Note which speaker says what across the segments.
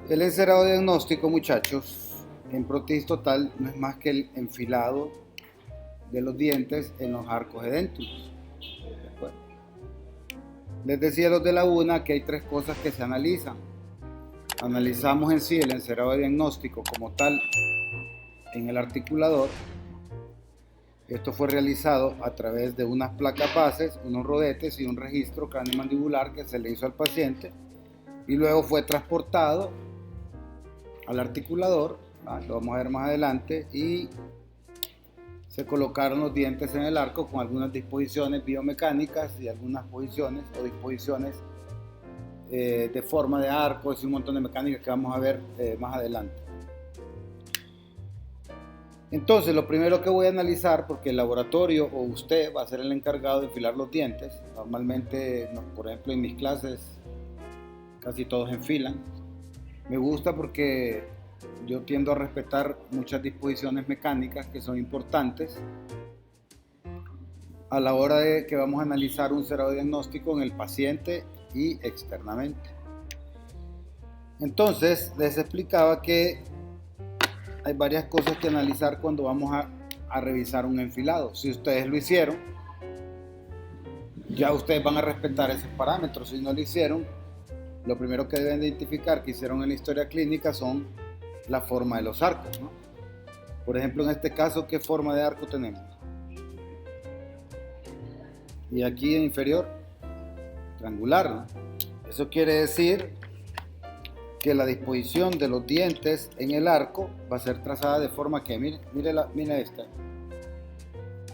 Speaker 1: El encerado diagnóstico, muchachos, en prótesis total no es más que el enfilado de los dientes en los arcos edéntulos. Les decía a los de la UNA que hay tres cosas que se analizan. Analizamos en sí el encerado diagnóstico como tal en el articulador. Esto fue realizado a través de unas placas bases, unos rodetes y un registro craneomandibular que se le hizo al paciente y luego fue transportado al articulador, lo vamos a ver más adelante, y se colocaron los dientes en el arco con algunas disposiciones biomecánicas y algunas posiciones o disposiciones de forma de arcos y un montón de mecánicas que vamos a ver más adelante. Entonces, lo primero que voy a analizar, porque el laboratorio o usted va a ser el encargado de enfilar los dientes. Normalmente, por ejemplo, en mis clases casi todos enfilan. Me gusta porque yo tiendo a respetar muchas disposiciones mecánicas que son importantes a la hora de que vamos a analizar un cerrado diagnóstico en el paciente y externamente. Entonces, les explicaba que hay varias cosas que analizar cuando vamos a revisar un enfilado. Si ustedes lo hicieron, ya ustedes van a respetar esos parámetros. Si no lo hicieron, lo primero que deben identificar que hicieron en la historia clínica son la forma de los arcos, ¿no? Por ejemplo, en este caso, ¿qué forma de arco tenemos? Y aquí en inferior, triangular, ¿no? Eso quiere decir que la disposición de los dientes en el arco va a ser trazada de forma que, mire esta,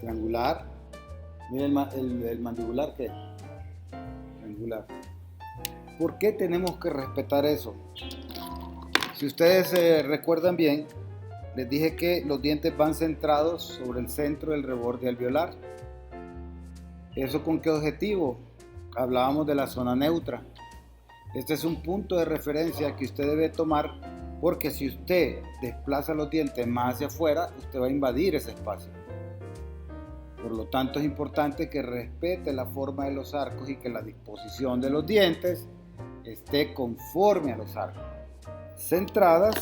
Speaker 1: triangular, mire el mandibular que es triangular. ¿Por qué tenemos que respetar eso? Si ustedes recuerdan bien, les dije que los dientes van centrados sobre el centro del reborde alveolar. ¿Eso con qué objetivo? Hablábamos de la zona neutra. Este es un punto de referencia que usted debe tomar porque si usted desplaza los dientes más hacia afuera, usted va a invadir ese espacio. Por lo tanto, es importante que respete la forma de los arcos y que la disposición de los dientes esté conforme a los arcos, centradas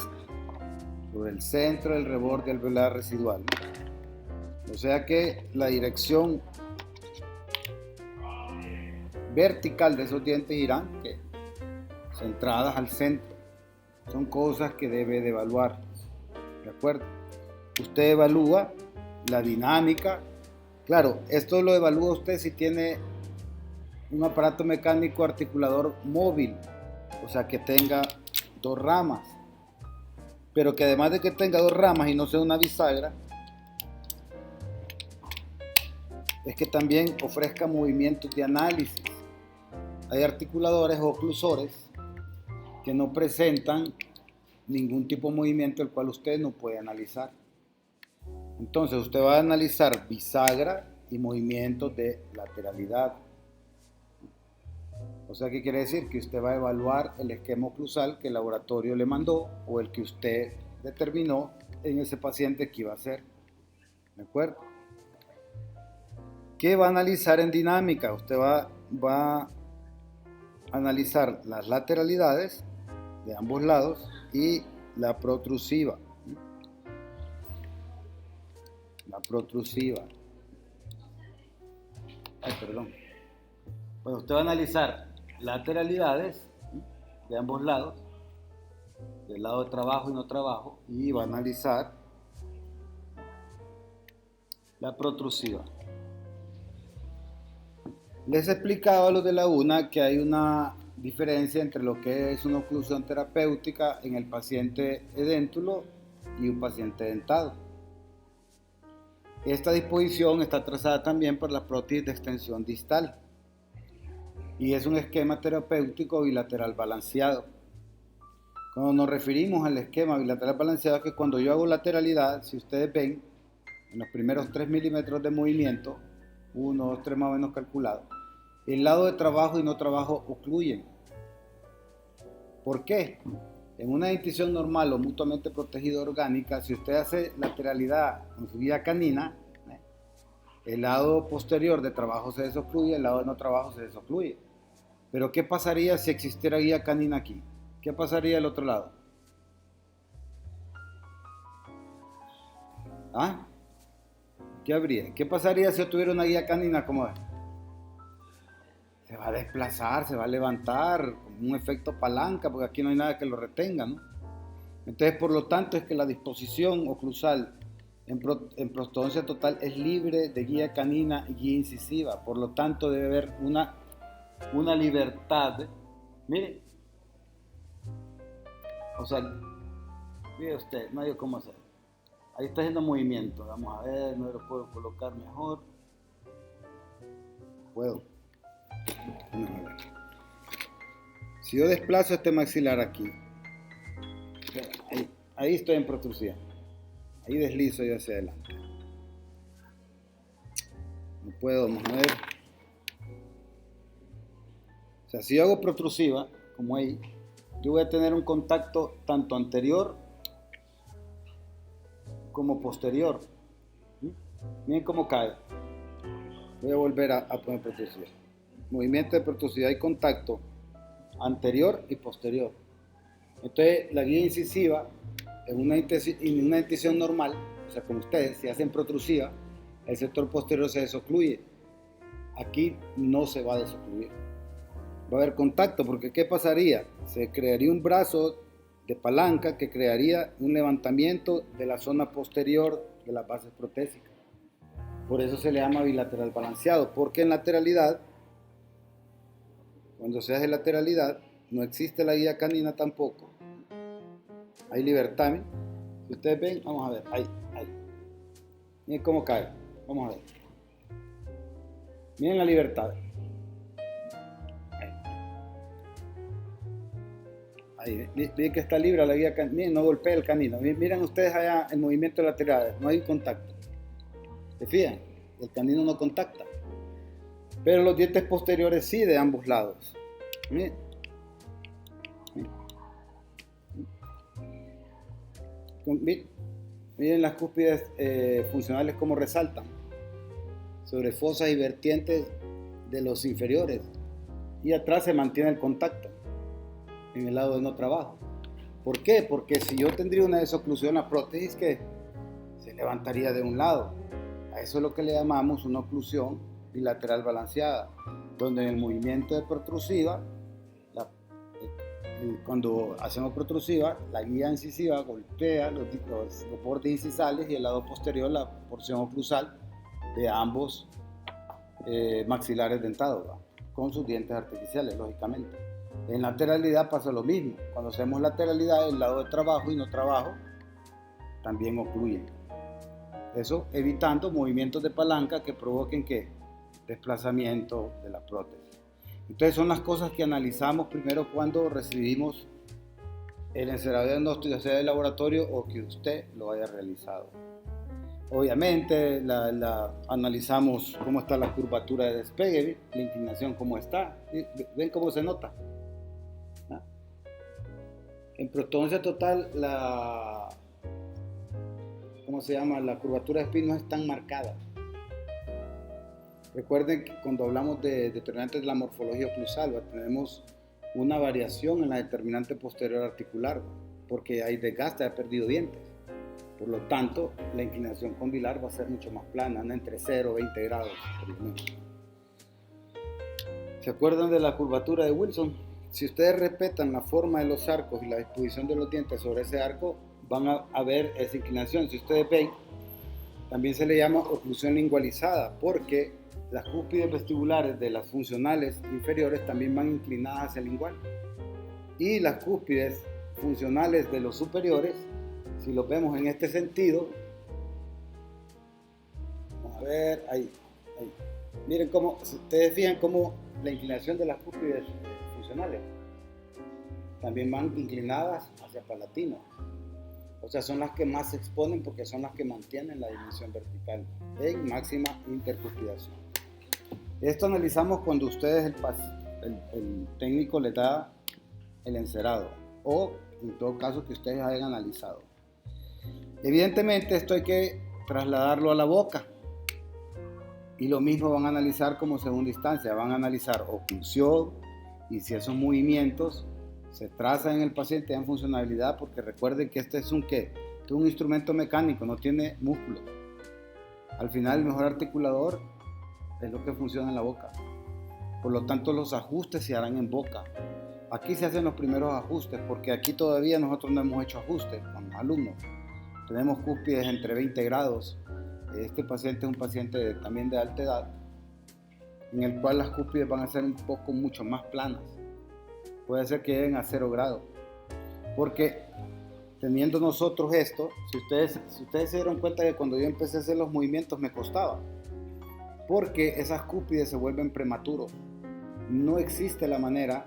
Speaker 1: sobre el centro del reborde alveolar residual. O sea que la dirección vertical de esos dientes irán centradas al centro. Son cosas que debe de evaluar. ¿De acuerdo? Usted evalúa la dinámica. Claro, esto lo evalúa usted si tiene un aparato mecánico articulador móvil, o sea que tenga dos ramas, pero que además de que tenga dos ramas y no sea una bisagra, es que también ofrezca movimientos de análisis. Hay articuladores o oclusores que no presentan ningún tipo de movimiento el cual usted no puede analizar. Entonces usted va a analizar bisagra y movimientos de lateralidad. O sea, ¿qué quiere decir? Que usted va a evaluar el esquema oclusal que el laboratorio le mandó o el que usted determinó en ese paciente que iba a hacer. ¿De acuerdo? ¿Qué va a analizar en dinámica? Usted va a analizar las lateralidades de ambos lados y la protrusiva. La protrusiva. Bueno, usted va a analizar lateralidades de ambos lados, del lado de trabajo y no trabajo, y va a analizar la protrusiva. Les he explicado a los de la UNA que hay una diferencia entre lo que es una oclusión terapéutica en el paciente edéntulo y un paciente dentado. Esta disposición está trazada también por la prótesis de extensión distal y es un esquema terapéutico bilateral balanceado. Cuando nos referimos al esquema bilateral balanceado es que cuando yo hago lateralidad, si ustedes ven, en los primeros 3 milímetros de movimiento, 1, 2, 3 más o menos calculado, el lado de trabajo y no trabajo ocluyen. ¿Por qué? En una dentición normal o mutuamente protegida orgánica, si usted hace lateralidad con su guía canina, el lado posterior de trabajo se desocluye, el lado de no trabajo se desocluye. Pero ¿qué pasaría si existiera guía canina aquí? ¿Qué pasaría del otro lado? ¿Ah? ¿Qué habría? ¿Qué pasaría si yo tuviera una guía canina como esta? Se va a desplazar, se va a levantar, como un efecto palanca, porque aquí no hay nada que lo retenga, ¿no? Entonces, por lo tanto, es que la disposición oclusal en prostodoncia total es libre de guía canina y guía incisiva. Por lo tanto, debe haber una libertad. Mire, o sea, mire usted, no hay cómo hacer. Ahí está haciendo movimiento. Vamos a ver, no lo puedo colocar mejor. Puedo. Vamos a ver. Si yo desplazo este maxilar aquí, ahí estoy en protrusión. Ahí deslizo yo hacia adelante. No puedo, vamos a ver. O sea, si yo hago protrusiva, como ahí, yo voy a tener un contacto tanto anterior como posterior. Miren cómo cae. Voy a volver a poner protrusiva. Movimiento de protrusividad y contacto anterior y posterior. Entonces, la guía incisiva en una intención normal, o sea, como ustedes, si hacen protrusiva, el sector posterior se desocluye. Aquí no se va a desocluir. Va a haber contacto, porque ¿qué pasaría? Se crearía un brazo de palanca que crearía un levantamiento de la zona posterior de las bases protésicas. Por eso se le llama bilateral balanceado, porque en lateralidad, cuando se hace lateralidad, no existe la guía canina tampoco. Hay libertad, ¿eh? Si ustedes ven, vamos a ver, ahí. Miren cómo cae, vamos a ver. Miren la libertad. Ahí, miren que está libre la guía canina. Miren, no golpea el canino. Miren ustedes allá el movimiento lateral, no hay contacto. ¿Se fijan? El canino no contacta. Pero los dientes posteriores sí, de ambos lados. Miren. Miren las cúspides funcionales como resaltan sobre fosas y vertientes de los inferiores, y atrás se mantiene el contacto en el lado de no trabajo. ¿Por qué? Porque si yo tendría una desoclusión, la prótesis que se levantaría de un lado. A eso es lo que le llamamos una oclusión bilateral balanceada, donde en el movimiento de protrusiva, cuando hacemos protrusiva, la guía incisiva golpea los bordes incisales y el lado posterior la porción oclusal de ambos maxilares dentados, ¿va? Con sus dientes artificiales, lógicamente. En lateralidad pasa lo mismo. Cuando hacemos lateralidad, el lado de trabajo y no trabajo también ocluyen. Eso evitando movimientos de palanca que provoquen ¿qué? Desplazamiento de la prótesis. Entonces son las cosas que analizamos primero cuando recibimos el encerado diagnóstico, ya sea del laboratorio o que usted lo haya realizado. Obviamente analizamos cómo está la curvatura de despegue, la inclinación cómo está, ven cómo se nota. ¿Ah? En prostodoncia total ¿cómo se llama? La curvatura de espín no es tan marcada. Recuerden que cuando hablamos de determinantes de la morfología oclusal, tenemos una variación en la determinante posterior articular, porque hay desgaste, ha perdido dientes. Por lo tanto, la inclinación condilar va a ser mucho más plana, anda entre 0 y 20 grados. Por lo menos. ¿Se acuerdan de la curvatura de Wilson? Si ustedes respetan la forma de los arcos y la disposición de los dientes sobre ese arco, van a ver esa inclinación. Si ustedes ven, también se le llama oclusión lingualizada, porque las cúspides vestibulares de las funcionales inferiores también van inclinadas hacia el lingual. Y las cúspides funcionales de los superiores, si lo vemos en este sentido, vamos a ver, ahí. Miren cómo, si ustedes fijan cómo la inclinación de las cúspides funcionales también van inclinadas hacia palatino. O sea, son las que más se exponen porque son las que mantienen la dimensión vertical en máxima intercuspidación. Esto analizamos cuando ustedes, el técnico les da el encerado, o en todo caso que ustedes hayan analizado. Evidentemente esto hay que trasladarlo a la boca, y lo mismo van a analizar como segunda instancia. Van a analizar oclusión y si esos movimientos se trazan en el paciente dan funcionalidad, porque recuerden que este es un Esto es un instrumento mecánico, no tiene músculos. Al final el mejor articulador es lo que funciona en la boca. Por lo tanto los ajustes se harán en boca. Aquí se hacen los primeros ajustes porque aquí todavía nosotros no hemos hecho ajustes con los alumnos. Tenemos cúspides entre 20 grados. Este paciente es un paciente también de alta edad, en el cual las cúspides van a ser un poco mucho más planas. Puede ser que lleguen a 0 grados. Porque teniendo nosotros esto, si ustedes se dieron cuenta que cuando yo empecé a hacer los movimientos me costaba. Porque esas cúspides se vuelven prematuros. No existe la manera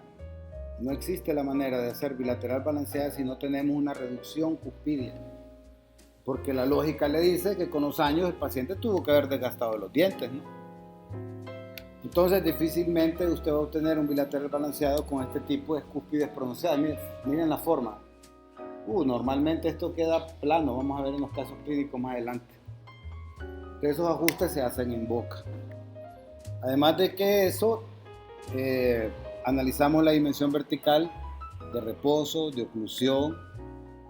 Speaker 1: de hacer bilateral balanceada si no tenemos una reducción cuspidea. Porque la lógica le dice que con los años el paciente tuvo que haber desgastado los dientes, ¿no? Entonces difícilmente usted va a obtener un bilateral balanceado con este tipo de cúspides pronunciadas. Miren la forma. Normalmente esto queda plano, vamos a ver en los casos clínicos más adelante. Entonces esos ajustes se hacen en boca. Además de que eso, analizamos la dimensión vertical de reposo, de oclusión,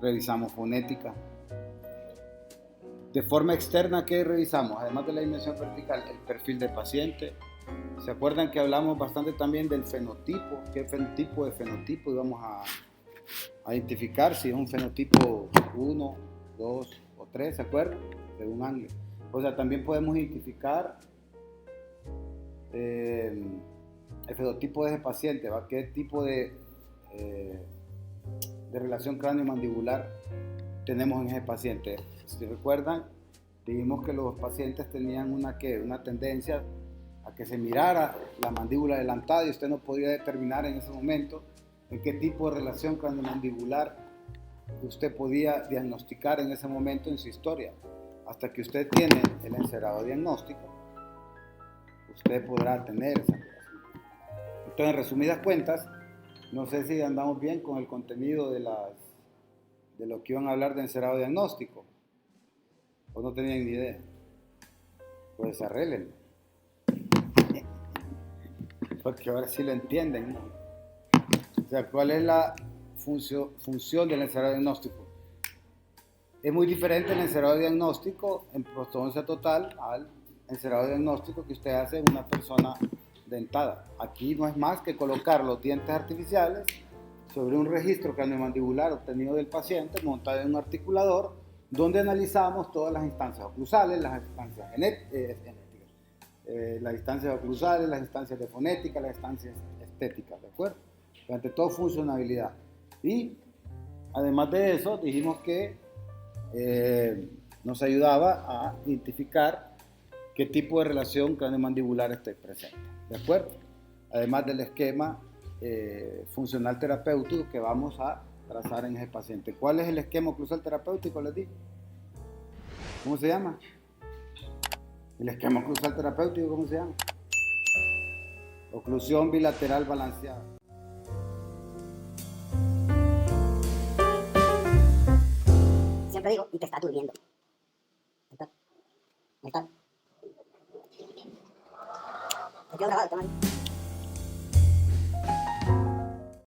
Speaker 1: revisamos fonética. De forma externa, ¿qué revisamos? Además de la dimensión vertical, el perfil del paciente. ¿Se acuerdan que hablamos bastante también del fenotipo? ¿Qué tipo de fenotipo íbamos a identificar? Si es un fenotipo 1, 2 o 3, ¿se acuerdan? Según Angle. O sea, también podemos identificar el fenotipo de ese paciente, ¿va? ¿Qué tipo de relación cráneo-mandibular tenemos en ese paciente? Si recuerdan, dijimos que los pacientes tenían una tendencia a que se mirara la mandíbula adelantada y usted no podía determinar en ese momento en qué tipo de relación cráneo-mandibular usted podía diagnosticar en ese momento en su historia. Hasta que usted tiene el encerado diagnóstico, usted podrá tener esa relación. Entonces, en resumidas cuentas, no sé si andamos bien con el contenido de lo que iban a hablar de encerado diagnóstico, o no tenían ni idea. Pues arréglenlo, porque ahora sí lo entienden, ¿no? O sea, ¿cuál es la función del encerado diagnóstico? Es muy diferente el encerado diagnóstico en prostodoncia total al encerado diagnóstico que usted hace en una persona dentada. Aquí no es más que colocar los dientes artificiales sobre un registro craneomandibular obtenido del paciente, montado en un articulador, donde analizamos todas las instancias oclusales, las instancias las instancias oclusales, las instancias de fonética, las instancias estéticas, ¿de acuerdo? Ante todo, funcionabilidad. Y además de eso, dijimos que nos ayudaba a identificar qué tipo de relación craneomandibular está presente, ¿de acuerdo? Además del esquema funcional terapéutico que vamos a trazar en ese paciente. ¿Cuál es el esquema oclusal terapéutico, les digo? ¿Cómo se llama? El esquema oclusal terapéutico, ¿cómo se llama? Oclusión bilateral balanceada.
Speaker 2: Siempre digo, y te está durmiendo. Ahí está. Te quedo grabado, toma ahí.